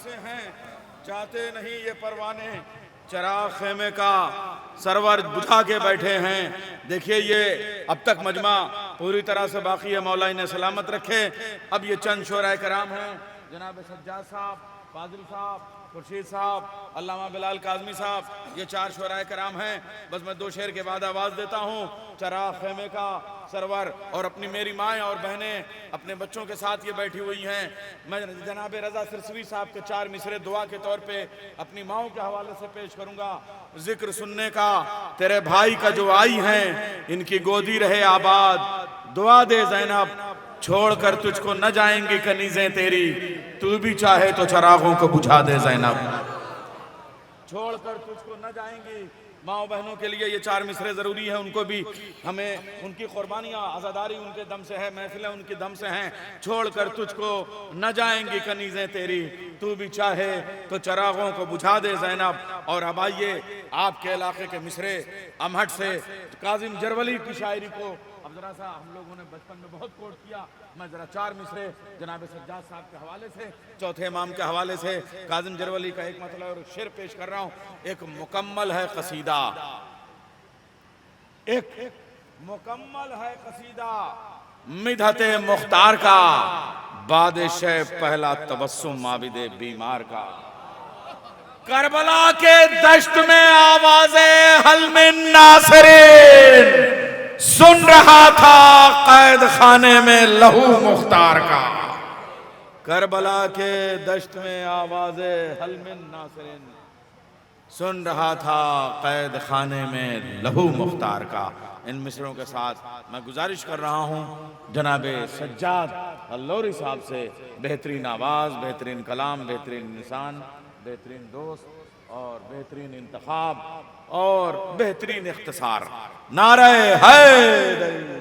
से हैं, जाते नहीं ये परवाने, चराग खेमे का सरवर बुझा के बैठे हैं। देखिए ये अब तक मजमा पूरी तरह से बाकी है, मौला इन्हें सलामत रखे। अब ये चंद शोराए कराम हैं, जनाब सज्जाद साहब, फाजिल साहब, खुर्शीद साहब, अल्लामा बिलाल काज़मी साहब, ये 4 शोराए कराम हैं। बस मैं 2 शेर के बाद आवाज़ देता हूँ। चराग खेमे का सरवर और अपनी मेरी माएँ और बहनें अपने बच्चों के साथ ये बैठी हुई हैं। मैं जनाब रज़ा सिरसवी साहब के 4 मिसरे दुआ के तौर पे अपनी माओं के हवाले से पेश करूँगा। जिक्र सुनने का तेरे भाई का जो आई हैं, इनकी गोदी रहे आबाद, दुआ दे ज़ैनब, छोड़कर तुझको न जाएंगी कनीज़ें तेरी, तू भी चाहे तो चरागों को बुझा दे ज़ैनब, छोड़कर तुझको न जाएंगी। माँ बहनों के लिए ये 4 मिसरे ज़रूरी हैं, उनको भी हमें उनकी कुर्बानियाँ, आज़ादारी उनके दम से है, महफिलें उनके दम से हैं। छोड़कर तुझको न जाएंगी कनीज़ें तेरी, तू भी चाहे तो चरागों को बुझा दे ज़ैनब। और अब आइए आपके इलाके के मिसरे अमहट से काज़िम जरवली की शायरी को अब जरा सा हम लोगों ने बचपन में बहुत कोट किया। मैं जरा 4 मिसरे जनाब सज्जाद साहब के हवाले से, चौथे इमाम के हवाले से काज़िम जरवली का एक मतलब और शेर पेश कर रहा हूँ। एक मुकम्मल है कसीदा, एक मुकम्मल है कसीदा मिधते मुख्तार का, बादशाह पहला तबस्सुम आबिदे बीमार का। करबला के दश्त में आवाज़े हल मिन नासिरीन, सुन रहा था कैद खाने में लहू मुख्तार का। करबला के दश्त में आवाज़े हल मिन नासिरीन, सुन रहा था कैद खाने में लहू मुख्तार का। इन मिसरों के साथ मैं गुजारिश कर रहा हूँ जनाब सज्जाद अल्लौरी साहब से, बेहतरीन आवाज़, बेहतरीन कलाम, बेहतरीन इंसान, बेहतरीन दोस्त और बेहतरीन इंतखाब और बेहतरीन इख्तिसार। नारे हैदरी।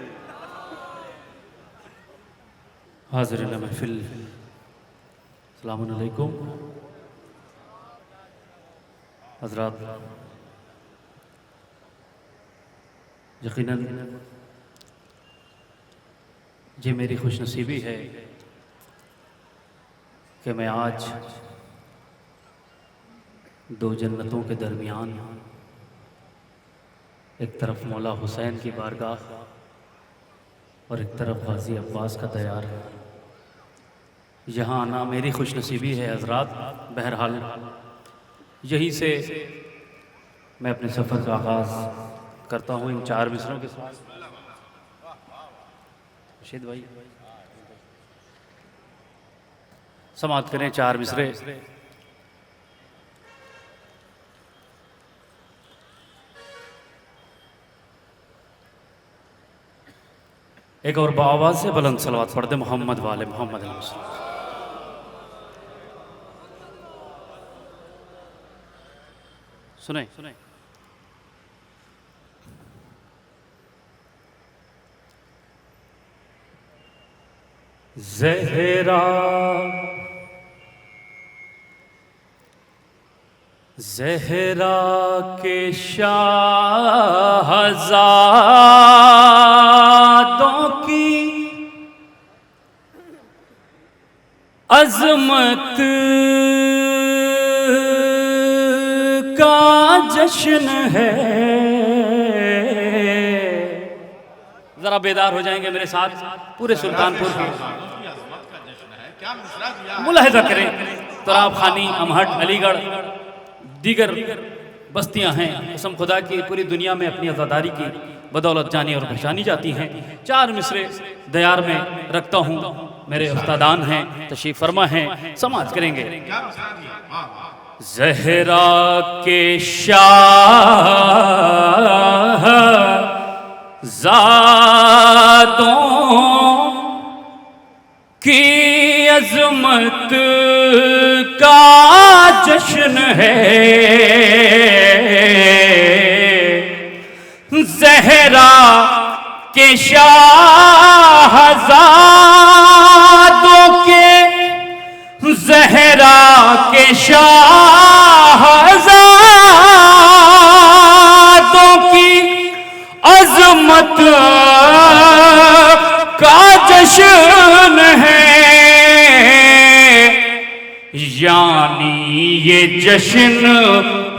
हाज़िरीन महफिल, अस्सलामु अलैकुम। हज़रात, यकीनन ये मेरी खुशनसीबी है कि मैं आज 2 जन्नतों के दरमियान, एक तरफ मौला हुसैन की बारगाह और एक तरफ गाज़ी अब्बास का दयार, यहाँ आना मेरी खुशनसीबी है हज़रात। बहरहाल यहीं से मैं अपने सफ़र का आगाज़ करता हूँ इन 4 मिसरों के साथ। रशीद भाई समाअत करें 4 मिसरे। एक और बाआवाज़ से बुलंद सलवात पढ़ दे मोहम्मद वाले मोहम्मद। सुने सुने। ज़हरा ज़हरा के शाहज़ादों की अज़मत का जश्न है। जरा बेदार हो जाएंगे मेरे साथ पूरे सुल्तानपुर के, मुलाहिज़ा करें। तराब खानी, अमहट, अलीगढ़, दीगर बस्तियां हैं, कसम खुदा की पूरी दुनिया में अपनी आज़ादारी की बदौलत जानी और पहचानी जाती हैं। 4 मिसरे दयार में रखता हूँ, मेरे उस्तादान हैं, तशरीफ़ फरमा हैं, समाअत करेंगे। ज़हरा के शाहज़ादों की अज़मत का जश्न है। ज़हरा के शाहज़ादों के, ज़हरा के शाहज़ादों की अज़मत का जश्न है। यानी ये जश्न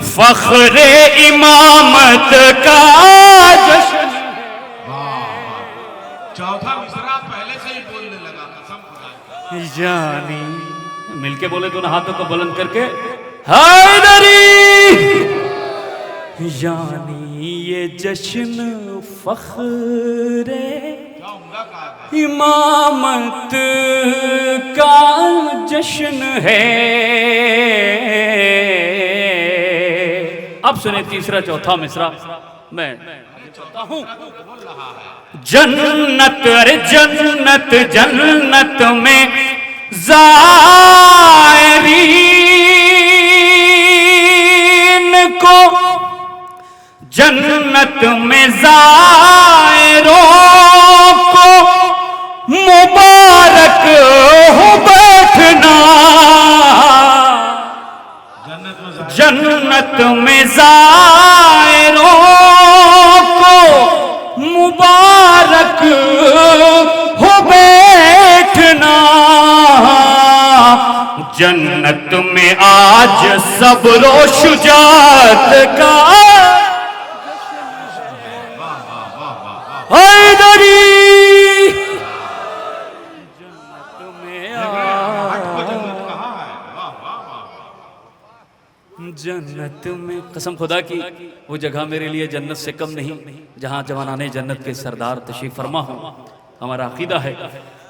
फख्रे इमामत का जश्न। चौथा मिसरा पहले से ही बोलने लगा, कसम खुदा की। यानी मिलके बोले दोनों हाथों को बुलंद करके, हैदरी। यानी ये जश्न फख्रे इमामत का जश्न है। अब सुने तीसरा चौथा मिसरा मैं चलता हूं। जन्नत अरे जन्नत जन्नत में ज़ायरीन को, जन्नत में ज़ायरों को मुबारक हो बैठना। जन्नत में ज़ायरों को मुबारक हो बैठना। जन्नत में आज सब्र व शुजाअत का हैदरी। जन्नत में जन्नत में कसम खुदा की वो जगह मेरे लिए जन्नत से कम नहीं जहाँ जवानाने जन्नत के सरदार तशरीफ फरमा हो। हमारा अकीदा है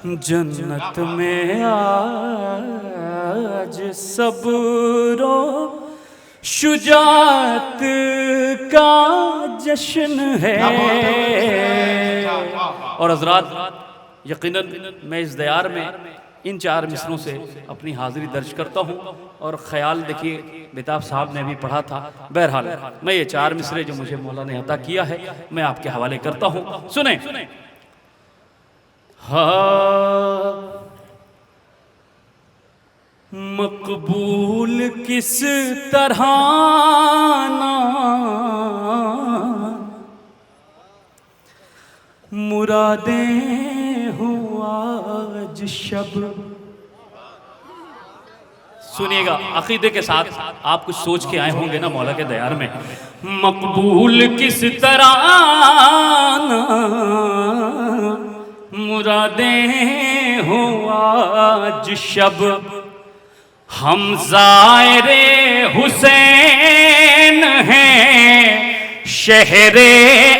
जन्नत में आज सब्रो शुजाअत का जश्न है। और हजरात यकीनन मैं इस दयार में इन 4 मिसरों से अपनी हाजिरी दर्ज करता हूँ। और ख्याल देखिए बेताब साहब ने भी पढ़ा था। बहरहाल मैं ये 4 मिसरे जो मुझे मौला ने अता किया है मैं आपके हवाले करता हूँ, सुने। हाँ मकबूल किस तरह ना मुरादें हो आज शब। सुनिएगा अकीदे के साथ, आप कुछ सोच के आए होंगे ना मौला के दयार में। मकबूल किस तरह ना मुरादें हो आज शब। हम ज़ायरे हुसैन हैं शहरे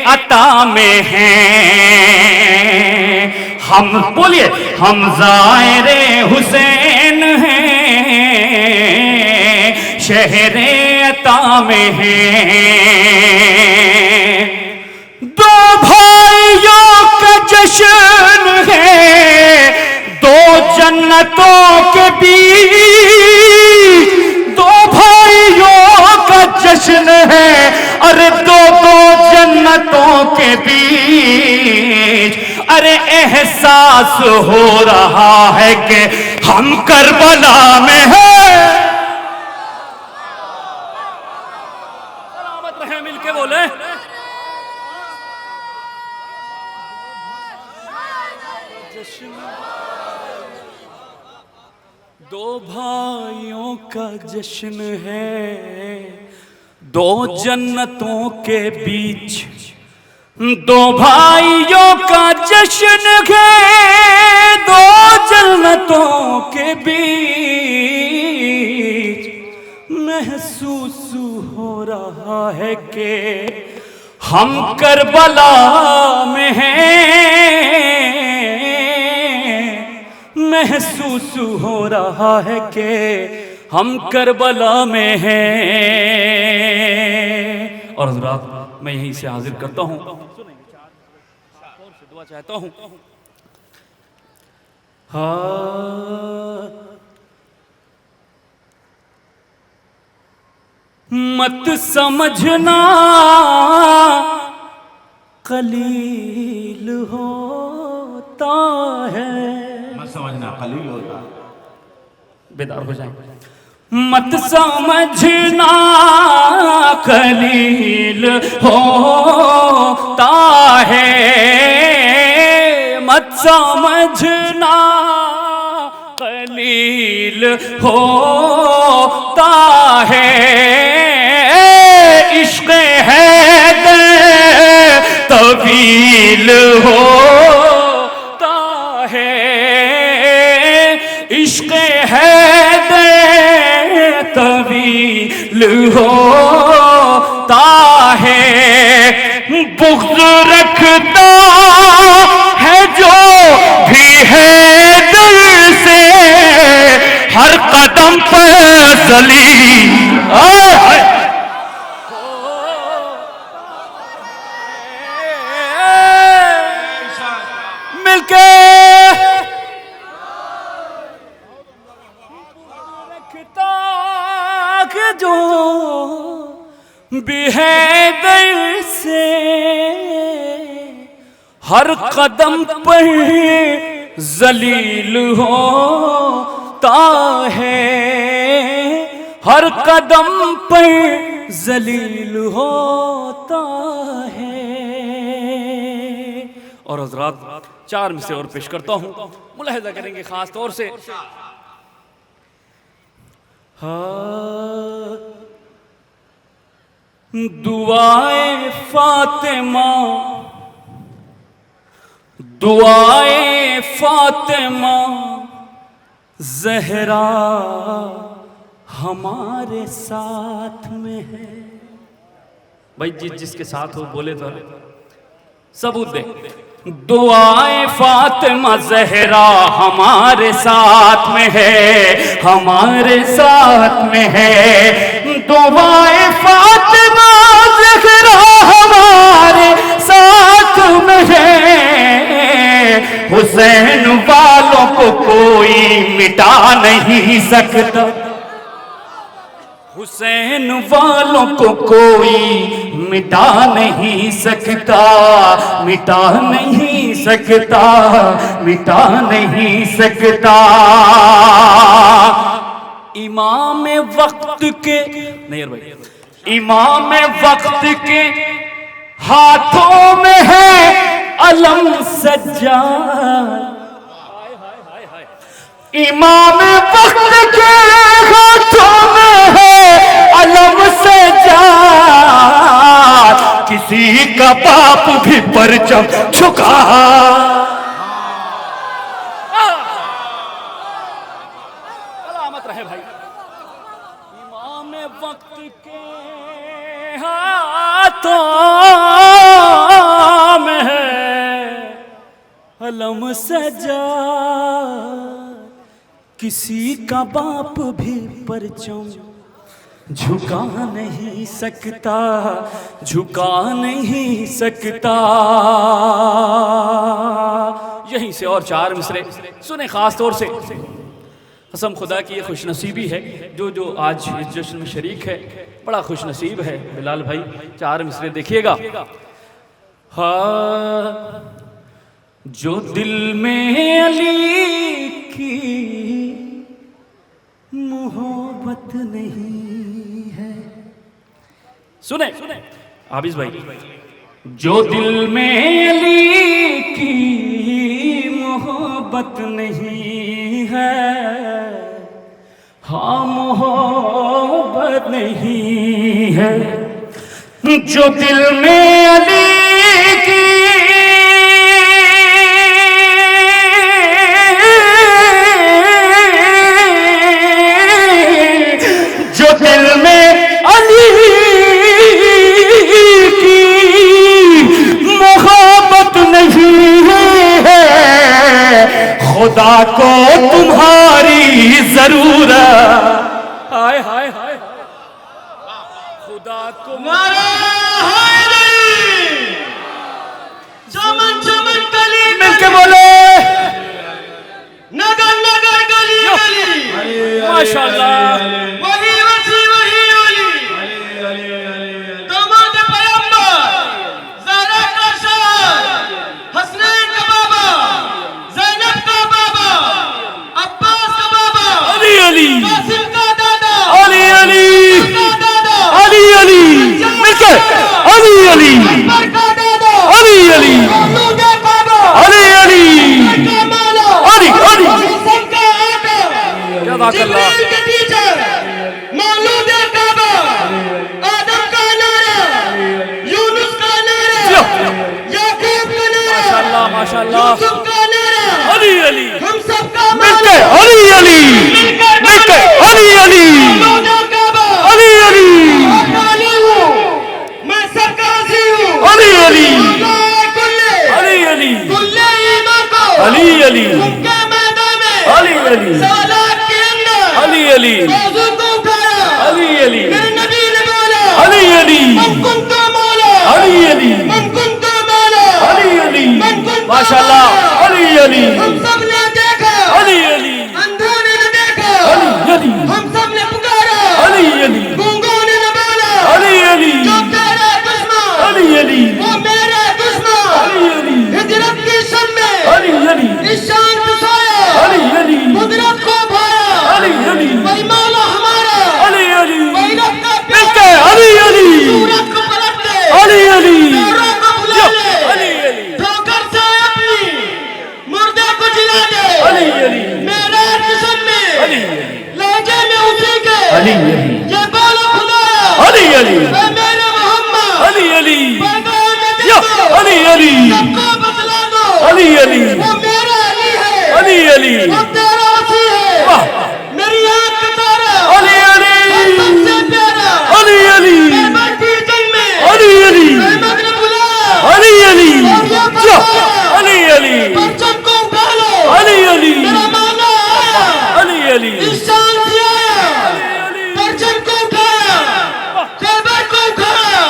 अता में हैं। हम बोलिए हम ज़ायरे हुसैन हैं शहरे अता में हैं। दो भाइयों का जश्न है दो जन्नतों के बीच। दो भाइयों का जश्न है अरे दो जन्नतों के बीच। अरे एहसास हो रहा है कि हम करबला में हैं। सलामत रहे मिलके बोले। दो भाइयों का जश्न है दो जन्नतों के बीच। दो भाइयों का जश्न है दो जन्नतों के बीच। महसूस हो रहा है कि हम करबला में हैं। महसूस हो रहा है कि हम करबला में हैं। और हज़रात मैं यहीं से हाजिर करता हूँ, दुआ चाहता हूँ। हाँ मत समझना कलील होता है। मत समझना कलील होता है। बेदार हो जाए। मत समझना कलील होता है। मत समझना कलील जलील होता है, इश्क़ हैदर तवील होता है, इश्क़ हैदर तवील होता है। बुग़्ज़ रखता है जो भी है दिल से, हर कदम पर ज़लील मिलके रखता कि जो भी है दिल से, हर कदम पर ज़लील होता है, हर कदम पर ज़लील होता है। और हज़रात 4 मिसरे और पेश करता हूं, मुलाहिज़ा करेंगे खास तौर से। दुआए फातिमा, दुआए फातिमा ज़हरा हमारे साथ में है। भाई जिसके साथ हो बोले तो सबूत दे। दुआए फातिमा ज़हरा हमारे साथ में है, हमारे साथ में है। दुआए फातिमा ज़हरा हमारे साथ में है। हुसैन वालों को कोई मिटा नहीं सकता, हुसैन वालों को कोई मिटा नहीं सकता, मिटा नहीं सकता, मिटा नहीं सकता। इमाम वक्त के नहीं भाई, इमाम वक्त के हाथों में है अलम सज्जाद, इमाम वक्त के हाथों में है अलम सज्जाद। किसी का बाप भी परचम झुका, सलामत रहे भाई। इमाम वक्त के हाथों में है अलम सज्जाद। किसी का बाप भी परचम झुका नहीं सकता, झुका नहीं सकता। यहीं से और 4 मिसरे सुने खास तौर से। कसम खुदा की ये खुशनसीबी है जो आज इस जश्न में शरीक है, बड़ा खुशनसीब है बिलाल भाई। 4 मिसरे देखिएगा। हाँ, जो दिल में अली की मोहब्बत नहीं है, सुने आबिज भाई। जो दिल में अली की मोहब्बत नहीं है, हाँ मोहब्बत नहीं है। जो दिल में अली की दिल में अली की मोहब्बत नहीं है, खुदा को तुम्हारी जरूरत। हाय हाय हाय, खुदा को चमन चमन गली मिलके बोले नगर नगर गली गली माशाल्लाह। बाजू को उठाया, अली अली मेरे नबी ने बोला, अली अली मन कुंतु मौला, अली अली मन कुंतु मौला, अली अली मन कुंतु माशाल्लाह मौला। अली अली हम सब ने देखा, अली अली अंधों ने न देखा, अली अली हम सब ने पुकारा, अली अली गूंगों ने न बोला, अली अली जो तेरा दुश्मन, अली अली वो मेरा दुश्मन, अली अली हिजरत की शब में अली अली निशान कुसाया, अली अली कुदरत को भाया, अली अली वही मौला हमारा, अली अली वही रब का मिलके अली अली सूरत को पलट दे, अली अली पैरों को बुला ले, अली अली ठोकर से अपनी मुर्दे को जिला दे, अली अली मेरे जिस्म में अली लहजे में उसी के अली अली ये बोलो खुदाया, अली अली ऐ मेरे मोहम्मद, अली अली पैगाम में दे या दो, अली अली सबको बतला दो, अली अली वो मेरा अली है, अली अली वो तेरा वसी है, वाह मेरी आँख का तारा, अली अली सबसे प्यारा, अली अली करबल की जंग में अली अली अहमद ने बुलाया, अली अली और ये या फरमाया, अली अली परचम को उठा लो, अली अली मेरा मौला आया, अली अली इंसान से आया, परचम को उठाया, खैबर को उठाया,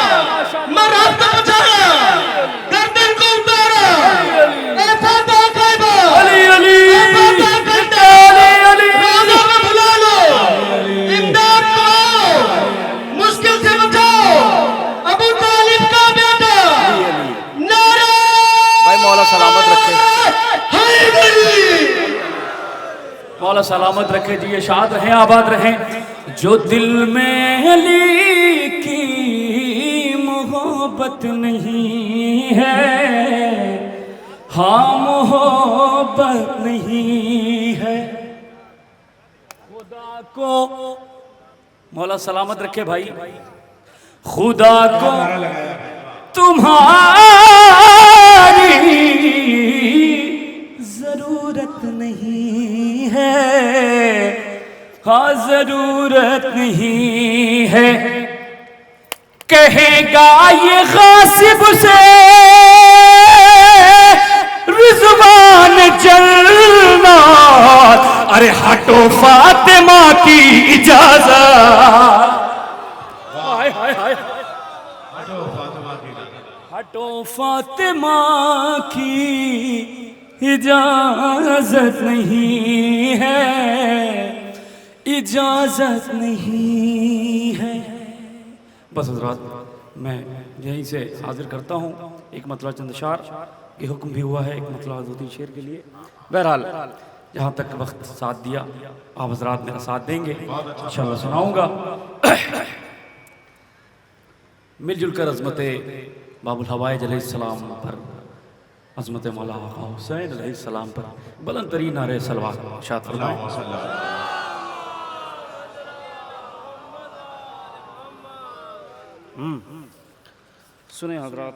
मरहब को बचाया, गर्दन को उतारा, ऐ फातह खैबर, अली अली ऐ फातह खैबर, अली रोज़ों में बुला लो, इमदाद को आओ, मुश्किल से बचाओ, अबू तालिब का बेटा, नारे भाई मौला सलामत रखे, हैदरी। मौला सलामत रखे जी, ये शाद रहें आबाद रहें। जो दिल में अली की मोहब्बत नहीं है, हाँ मोहब्बत नहीं है, खुदा को मौला सलामत रखे भाई, खुदा को तुम्हारी जरूरत नहीं है, हाँ जरूरत नहीं है, कहेगा ये गासिब से रिजवान जलना, अरे हटो फातिमा की इजाजत, हाय हाय हाय, हटो फातिमा की इजाजत नहीं है, इजाजत नहीं है। बस हज़रात मैं यहीं से हाजिर करता हूँ, एक मतलब चंद अशार के हुक्म भी हुआ है, एक मतलब 2-3 शेर के लिए। बहरहाल जहाँ तक वक्त साथ दिया आप हज़रात मेरा साथ देंगे, इंशाअल्लाह सुनाऊँगा। मिलजुल कर अज़मत बाबुल हवाइज अलैहिस्सलाम पर, अज़मत मौला आका हुसैन अलैहिस्सलाम पर बुलंद तरीन नारे सलवात इरशाद फरमाएं। सुने हज़रात,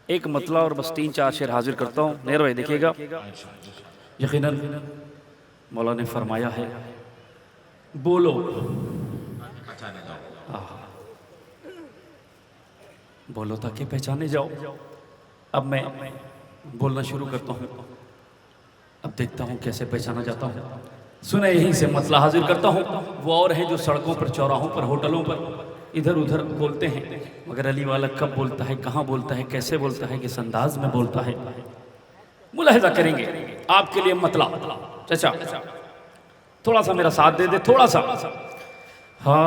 एक मतला और बस 3-4 शेर हाजिर करता हूँ, नेर भाई देखिएगा। यकीनन मौला ने फरमाया है बोलो, बोलो ताकि पहचाने जाओ। अब मैं बोलना शुरू करता हूँ, अब देखता हूँ कैसे पहचाना जाता हूँ। सुने यहीं से मतला हाजिर करता हूँ। वो और हैं जो सड़कों पर, चौराहों पर, होटलों पर इधर उधर बोलते हैं, मगर अली वाला कब बोलता है, कहाँ बोलता है, कैसे बोलता है, किस अंदाज में बोलता है, मुलाहिजा करेंगे। आपके लिए मतला चाचा थोड़ा सा मेरा साथ दे दे, थोड़ा सा। हाँ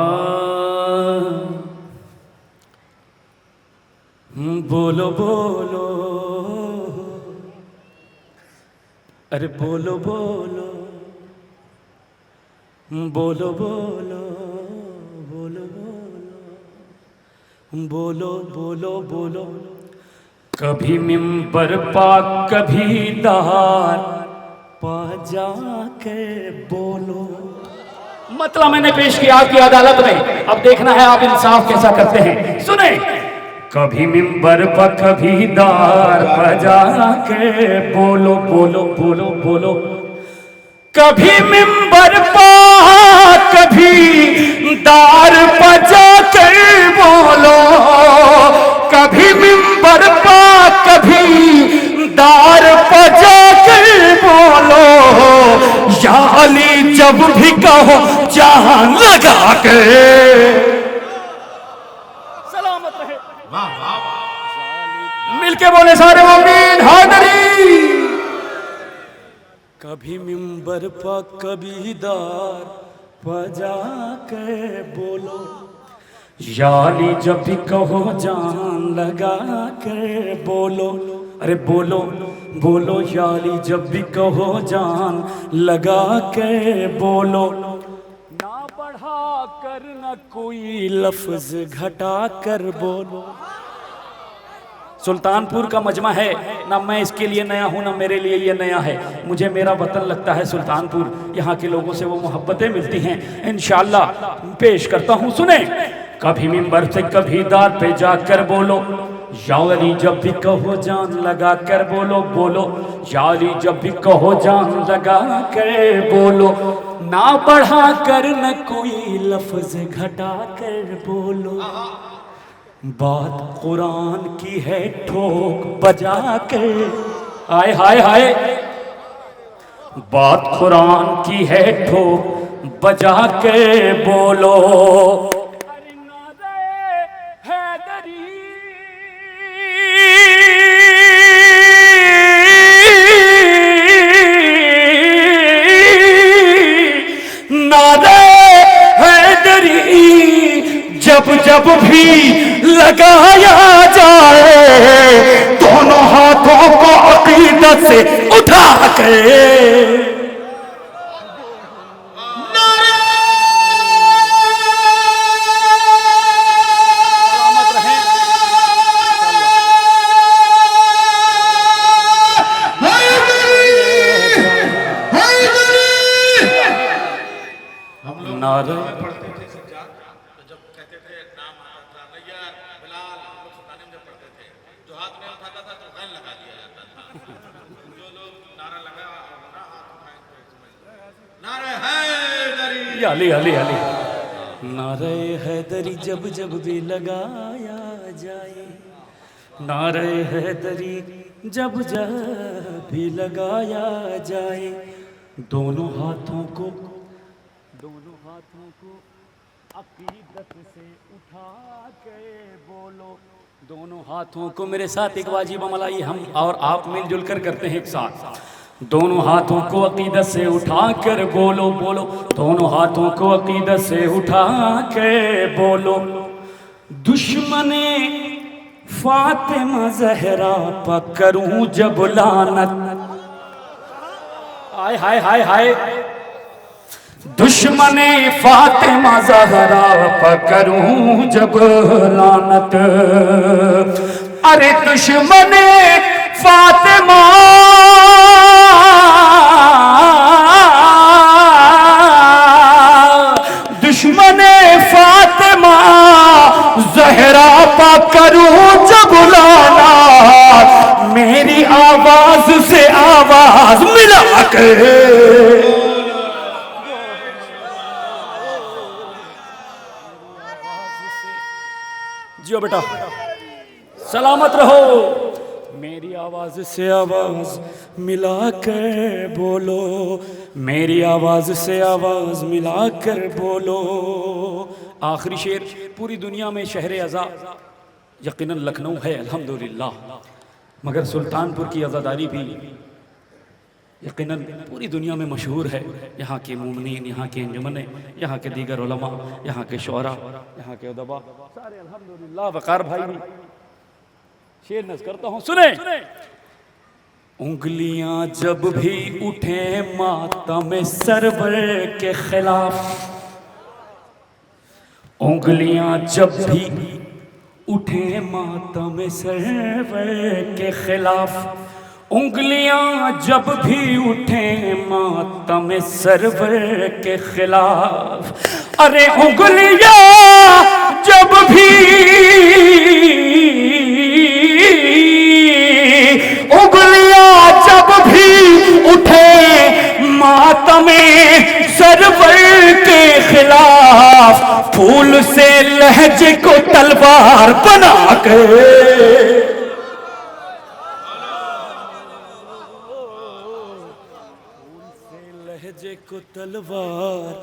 बोलो बोलो, अरे बोलो बोलो, बोलो बोलो, बोलो बोलो, बोलो बोलो बोलो, कभी मिंबर पा कभी दहार पा जाके बोलो। मतलब मैंने पेश किया आपकी अदालत में, अब देखना है आप इंसाफ कैसा करते हैं। सुने, कभी मिंबर पर कभी दार बजा के बोलो बोलो बोलो बोलो, कभी मिंबर पर कभी दार बजा कर बोलो, कभी मिंबर पर कभी दार बजा कर बोलो, या अली जब भी कहो जान लगा के। सलामत रहे। मिलके बोले सारे मोमिन हैदरी। कभी मिंबर पर कभी दार बजा के बोलो, याली जब भी कहो जान लगा के बोलो। अरे बोलो बोलो याली जब भी कहो जान लगा के बोलो। ना बढ़ा कर न कोई लफ्ज घटा कर बोलो। सुल्तानपुर का मजमा है ना, मैं इसके लिए नया हूँ ना मेरे लिए ये नया है। मुझे मेरा वतन लगता है सुल्तानपुर, यहाँ के लोगों से वो मोहब्बतें मिलती हैं। इंशाअल्लाह पेश करता हूँ, सुने। कभी मिंबर से कभी दार पे जाकर बोलो, यारी जब भी कहो जान लगा कर बोलो। बोलो यारी जब भी कहो जान लगा कर बोलो। ना बढ़ा कर न कोई लफ्ज घटा कर बोलो। बात कुरान की है ठोक बजा के। हाय हाय हाय। बात कुरान की है ठोक बजा के बोलो। अरे नारे हैदरी, नारे हैदरी जब जब भी लगाया जाए, दोनों हाथों को अकीदत से उठा के। सलामत रहें। नारे पढ़ते थे सज्जाद, तो जब कहते थे नाम आता था नैयर बिलाल, हम लोग सुल्तानी में जब पढ़ते थे, जो हाथ में उठाता था तो गैन लगा दिया जाता था। जो लोग नारा लगा ना हाथ उठाएं तो समझ लो नारे हैदरी। अली अली अली। नारे हैदरी जब जब भी लगाया जाए, नारे हैदरी जब जब भी लगाया जाए, दोनों हाथों को अकीदत से उठा के बोलो। दोनों हाथों को मेरे साथ एक वाजिब अमल आइए हम और आप मिलजुल कर करते हैं एक साथ। दोनों हाथों को अकीदत से उठा कर बोलो। बोलो दोनों हाथों को अकीदत से उठा के बोलो। दुश्मने फातिमा जहरा पर करूं जब लानत। हाय हाय हाय हाय। दुश्मने फातिमा ज़हरा पर करूं जब लानत। अरे दुश्मने फातिमा दुश्मने फातिमा ज़हरा पर करूं जब लानत। मेरी आवाज से आवाज मिला के। जियो बेटा, सलामत रहो। मेरी आवाज से आवाज मिला कर बोलो। मेरी आवाज से आवाज मिला कर बोलो। आखिरी शेर, पूरी दुनिया में शहर अज़ा यकीनन लखनऊ है अल्हम्दुलिल्लाह, मगर सुल्तानपुर की अज़ादारी भी यकीनन पूरी दुनिया में मशहूर है। यहाँ के मुमनीन, यहाँ के अंजुमने, यहाँ के दीगर उलमा, यहाँ के शोरा, यहाँ के उदबा सारे अल्हम्दुलिल्लाह। वकार भाई भी शेर नज़ करता हूँ, सुने। उंगलियां जब भी उठे मातम सरवर के खिलाफ, उंगलियां जब भी उठे मातम सरवर के खिलाफ। उंगलियां जब भी उठे मातम सरवर के खिलाफ। अरे उंगलियां जब भी उठे मातम सरवर के खिलाफ। फूल से लहजे को तलवार बना के। लहजे को तलवार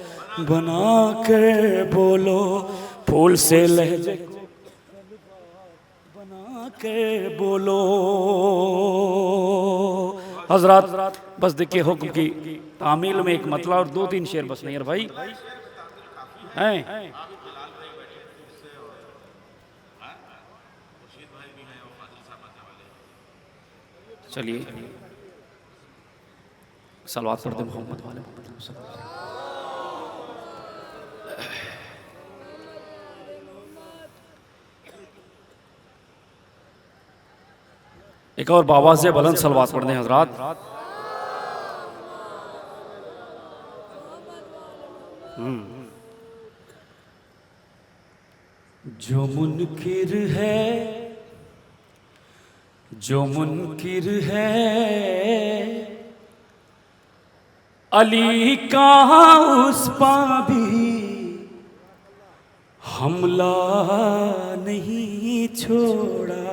बना कर बोलो, फूल से लहजे को बना कर बोलो। हजरात बस देखिए हुक्म की तामील में एक मतला और 2-3 शेर बस नहीं यार भाई हैं। चलिए सलवात पढ़ते मोहम्मद वाले एक और बाबा से बुलंद सलवात पढ़ने हजरात। जो मुनकिर है, जो मुनकिर है, अली का उस पर भी हमला नहीं छोड़ा।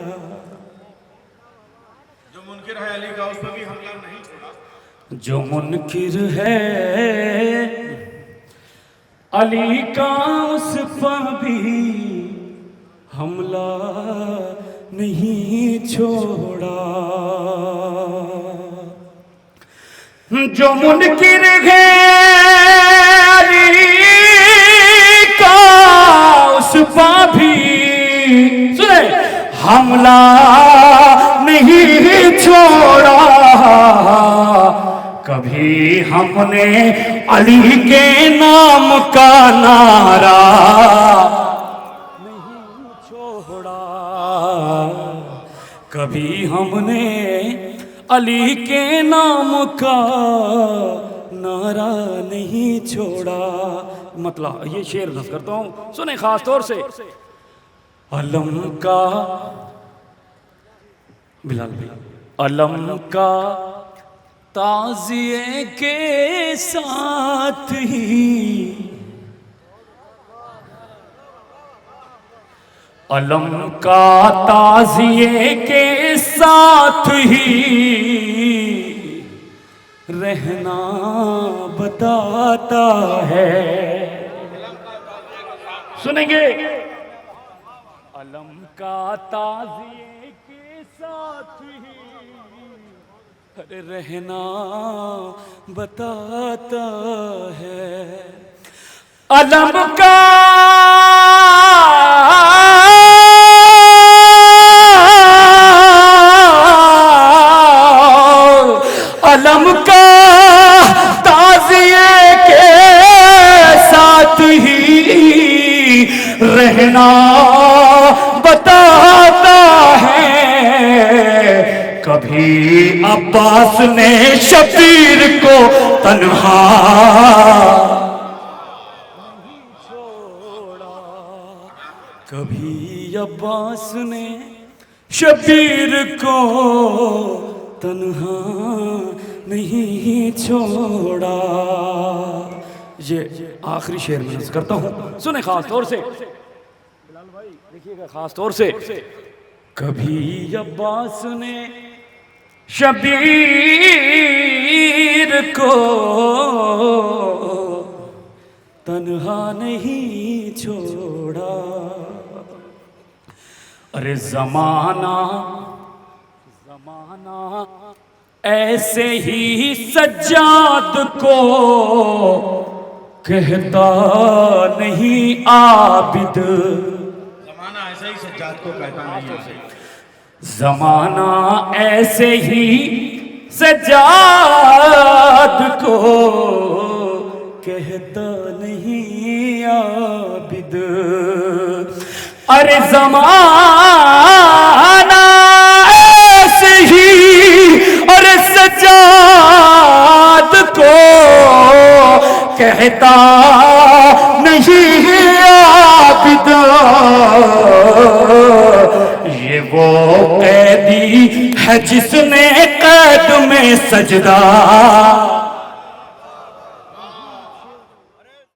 जो मुनकिर है अली का उस पर भी हमला नहीं छोड़ा। जो मुनकिर है अली का उस पर भी हमला नहीं छोड़ा। जो मुनकिर है अली का उस पर भी सुने हमला नहीं छोड़ा। कभी हमने अली के नाम का नारा नहीं छोड़ा। कभी हमने अली के नाम का नारा नहीं छोड़ा। मतलब ये शेर नज़ करता हूँ, सुने खास तौर से। अलम का बिलाल भाई, अलम का ताज़िए के साथ ही, अलम का ताज़िए के साथ ही रहना बताता है। सुनेंगे अलम का ताज़िए के साथ ही रहना बताता है। अलम का अलम का ताज़िए के साथ ही रहना बताता है। कभी अब्बास ने शबीर को तन्हा नहीं छोड़ा। कभी अब्बास ने शबीर को तन्हा नहीं छोड़ा। ये आखिरी शेर में नज़र करता हूँ, सुने खास तौर से बिलाल भाई देखिएगा खास तौर से। कभी अब्बास ने शबीर को तन्हा नहीं छोड़ा। अरे ज़माना ज़माना ऐसे ही सज्जाद को कहता नहीं आबिद। जमाना ऐसा ही सज्जाद को कहता नहीं है। ज़माना ऐसे ही सज्जाद को कहता नहीं आबिद। अरे ज़माना ऐसे ही और सज्जाद को कहता नहीं आबिद। ये वो कैदी है जिसने कैद में सजदा